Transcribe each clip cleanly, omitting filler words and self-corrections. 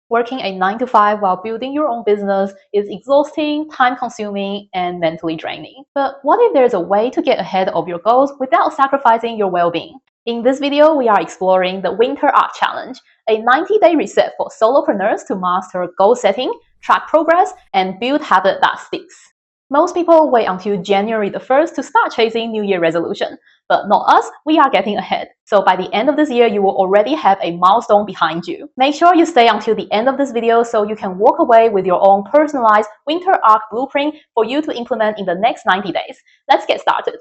Working a 9 to 5 while building your own business is exhausting, time-consuming, and mentally draining. But what if there's a way to get ahead of your goals without sacrificing your well-being? In this video, we are exploring the Winter Arc Challenge, a 90-day reset for solopreneurs to master goal setting, track progress, and build habit that sticks. Most people wait until January the 1st to start chasing New Year resolution, but not us, we are getting ahead. So by the end of this year, you will already have a milestone behind you. Make sure you stay until the end of this video so you can walk away with your own personalized Winter Arc blueprint for you to implement in the next 90 days. Let's get started.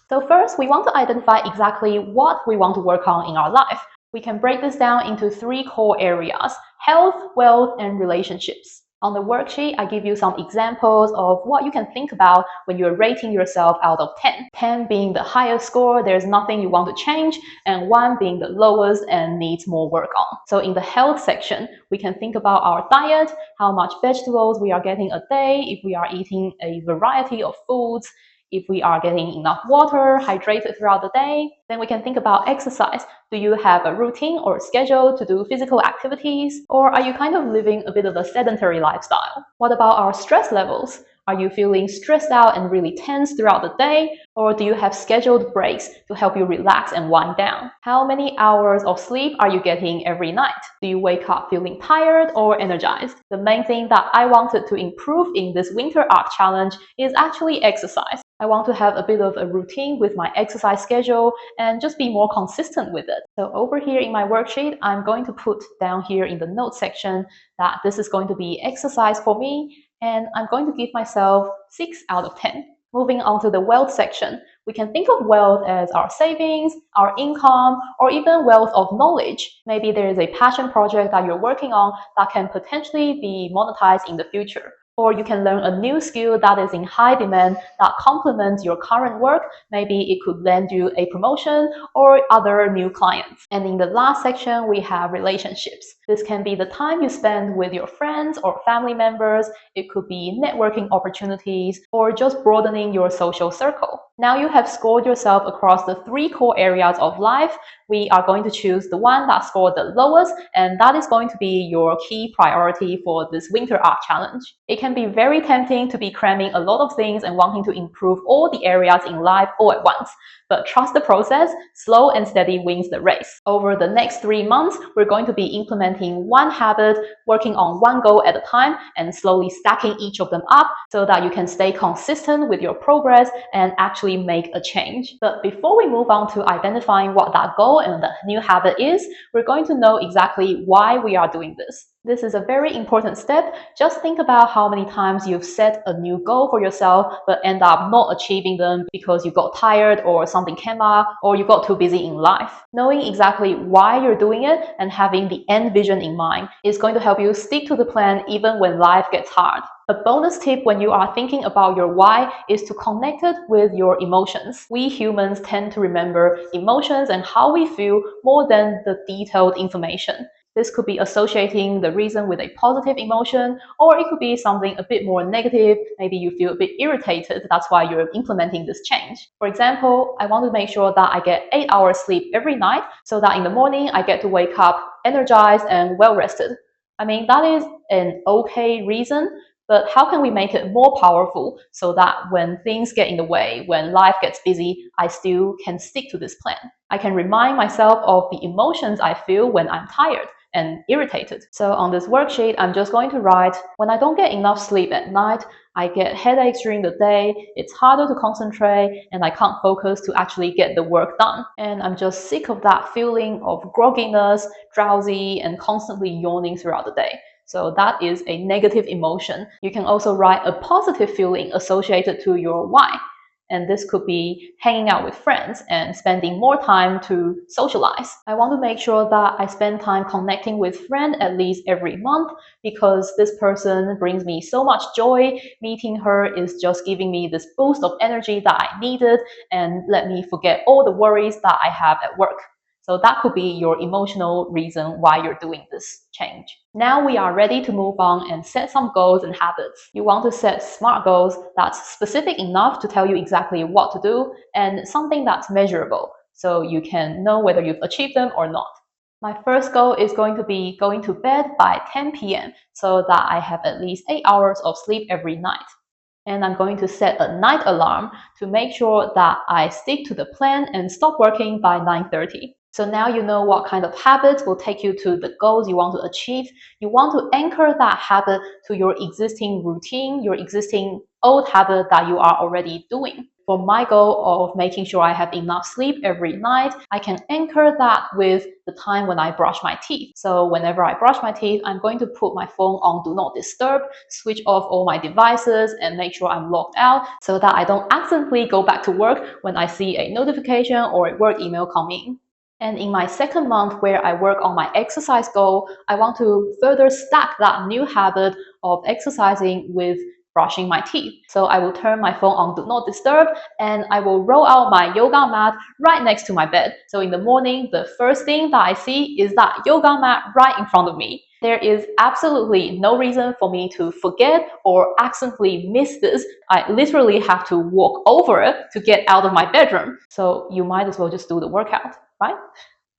So first, we want to identify exactly what we want to work on in our life. We can break this down into 3 core areas: health, wealth, and relationships. On the worksheet, I give you some examples of what you can think about when you're rating yourself out of 10. 10 being the highest score, there's nothing you want to change, and 1 being the lowest and needs more work on. So in the health section, we can think about our diet, how much vegetables we are getting a day, if we are eating a variety of foods, if we are getting enough water, hydrated throughout the day. Then we can think about exercise. Do you have a routine or schedule to do physical activities? Or are you kind of living a bit of a sedentary lifestyle? What about our stress levels? Are you feeling stressed out and really tense throughout the day? Or do you have scheduled breaks to help you relax and wind down? How many hours of sleep are you getting every night? Do you wake up feeling tired or energized? The main thing that I wanted to improve in this Winter Arc Challenge is actually exercise. I want to have a bit of a routine with my exercise schedule and just be more consistent with it. So over here in my worksheet, I'm going to put down here in the notes section that this is going to be exercise for me, and I'm going to give myself 6 out of 10. Moving on to the wealth section, we can think of wealth as our savings, our income, or even wealth of knowledge. Maybe there is a passion project that you're working on that can potentially be monetized in the future. Or you can learn a new skill that is in high demand that complements your current work. Maybe it could land you a promotion or other new clients. And in the last section, we have relationships. This can be the time you spend with your friends or family members. It could be networking opportunities or just broadening your social circle. Now you have scored yourself across the 3 core areas of life. We are going to choose the one that scored the lowest, and that is going to be your key priority for this Winter Arc Challenge. It can be very tempting to be cramming a lot of things and wanting to improve all the areas in life all at once. But trust the process, slow and steady wins the race. Over the next 3 months, we're going to be implementing 1 habit, working on 1 goal at a time, and slowly stacking each of them up so that you can stay consistent with your progress and actually make a change. But before we move on to identifying what that goal and the new habit is, we're going to know exactly why we are doing this. This is a very important step. Just think about how many times you've set a new goal for yourself but end up not achieving them because you got tired or something came up or you got too busy in life. Knowing exactly why you're doing it and having the end vision in mind is going to help you stick to the plan even when life gets hard. A bonus tip when you are thinking about your why is to connect it with your emotions. We humans tend to remember emotions and how we feel more than the detailed information. This could be associating the reason with a positive emotion, or it could be something a bit more negative. Maybe you feel a bit irritated. That's why you're implementing this change. For example, I want to make sure that I get 8 hours sleep every night so that in the morning I get to wake up energized and well rested. I mean, that is an okay reason, but how can we make it more powerful so that when things get in the way, when life gets busy, I still can stick to this plan? I can remind myself of the emotions I feel when I'm tired and irritated. So on this worksheet, I'm just going to write, when I don't get enough sleep at night, I get headaches during the day, it's harder to concentrate, and I can't focus to actually get the work done. And I'm just sick of that feeling of grogginess, drowsy, and constantly yawning throughout the day. So that is a negative emotion. You can also write a positive feeling associated to your why. And this could be hanging out with friends and spending more time to socialize. I want to make sure that I spend time connecting with friends at least every month because this person brings me so much joy. Meeting her is just giving me this boost of energy that I needed and let me forget all the worries that I have at work. So that could be your emotional reason why you're doing this change. Now we are ready to move on and set some goals and habits. You want to set SMART goals that's specific enough to tell you exactly what to do and something that's measurable so you can know whether you've achieved them or not. My first goal is going to be going to bed by 10 p.m. so that I have at least 8 hours of sleep every night. And I'm going to set a night alarm to make sure that I stick to the plan and stop working by 9:30. So now you know what kind of habits will take you to the goals you want to achieve. You want to anchor that habit to your existing routine, your existing old habit that you are already doing. For my goal of making sure I have enough sleep every night, I can anchor that with the time when I brush my teeth. So whenever I brush my teeth, I'm going to put my phone on Do Not Disturb, switch off all my devices, and make sure I'm logged out so that I don't accidentally go back to work when I see a notification or a work email come in. And in my second month where I work on my exercise goal, I want to further stack that new habit of exercising with brushing my teeth. So I will turn my phone on Do Not Disturb and I will roll out my yoga mat right next to my bed. So in the morning, the first thing that I see is that yoga mat right in front of me. There is absolutely no reason for me to forget or accidentally miss this. I literally have to walk over it to get out of my bedroom. So you might as well just do the workout, right?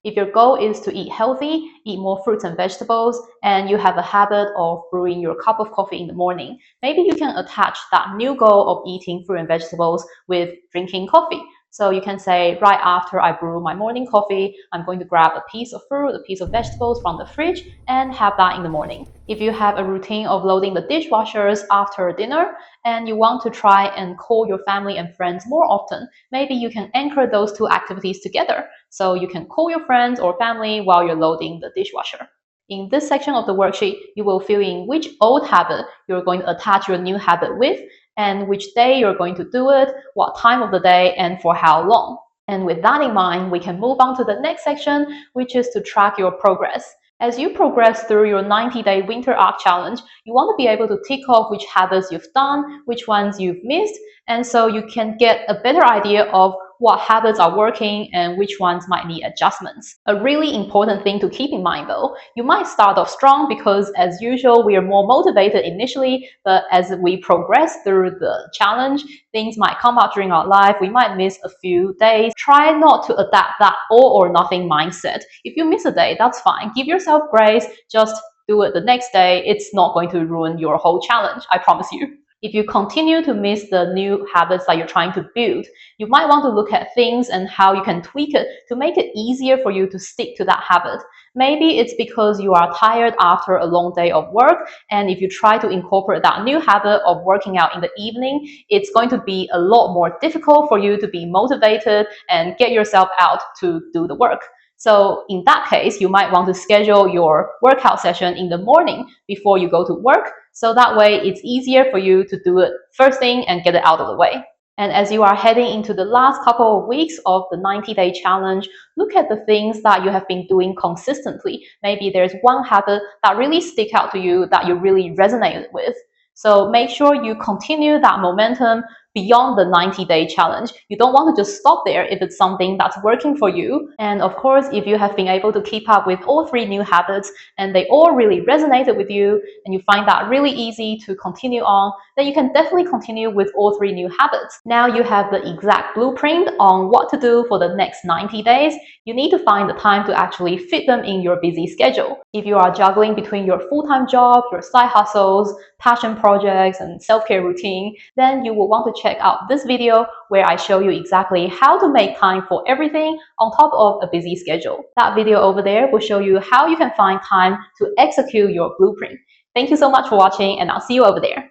If your goal is to eat healthy, eat more fruits and vegetables, and you have a habit of brewing your cup of coffee in the morning, maybe you can attach that new goal of eating fruit and vegetables with drinking coffee. So you can say, right after I brew my morning coffee, I'm going to grab a piece of fruit, a piece of vegetables from the fridge, and have that in the morning. If you have a routine of loading the dishwashers after dinner, and you want to try and call your family and friends more often, maybe you can anchor those two activities together. So you can call your friends or family while you're loading the dishwasher. In this section of the worksheet, you will fill in which old habit you're going to attach your new habit with, and which day you're going to do it, what time of the day, and for how long. And with that in mind, we can move on to the next section, which is to track your progress. As you progress through your 90-day winter arc challenge, you want to be able to tick off which habits you've done, which ones you've missed, and so you can get a better idea of what habits are working and which ones might need adjustments. A really important thing to keep in mind though, you might start off strong because as usual, we are more motivated initially, but as we progress through the challenge, things might come up during our life, we might miss a few days. Try not to adapt that all or nothing mindset. If you miss a day, that's fine. Give yourself grace, just do it the next day. It's not going to ruin your whole challenge, I promise you. If you continue to miss the new habits that you're trying to build, you might want to look at things and how you can tweak it to make it easier for you to stick to that habit. Maybe it's because you are tired after a long day of work, and if you try to incorporate that new habit of working out in the evening, it's going to be a lot more difficult for you to be motivated and get yourself out to do the work. So in that case, you might want to schedule your workout session in the morning before you go to work, so that way it's easier for you to do it first thing and get it out of the way. And as you are heading into the last couple of weeks of the 90-day challenge, look at the things that you have been doing consistently. Maybe there's one habit that really sticks out to you that you really resonated with. So make sure you continue that momentum beyond the 90-day challenge. You don't want to just stop there if it's something that's working for you. And of course, if you have been able to keep up with all 3 new habits and they all really resonated with you and you find that really easy to continue on, then you can definitely continue with all 3 new habits. Now you have the exact blueprint on what to do for the next 90 days. You need to find the time to actually fit them in your busy schedule. If you are juggling between your full-time job, your side hustles, passion projects, and self-care routine, then you will want to check out this video where I show you exactly how to make time for everything on top of a busy schedule. That video over there will show you how you can find time to execute your blueprint. Thank you so much for watching, and I'll see you over there.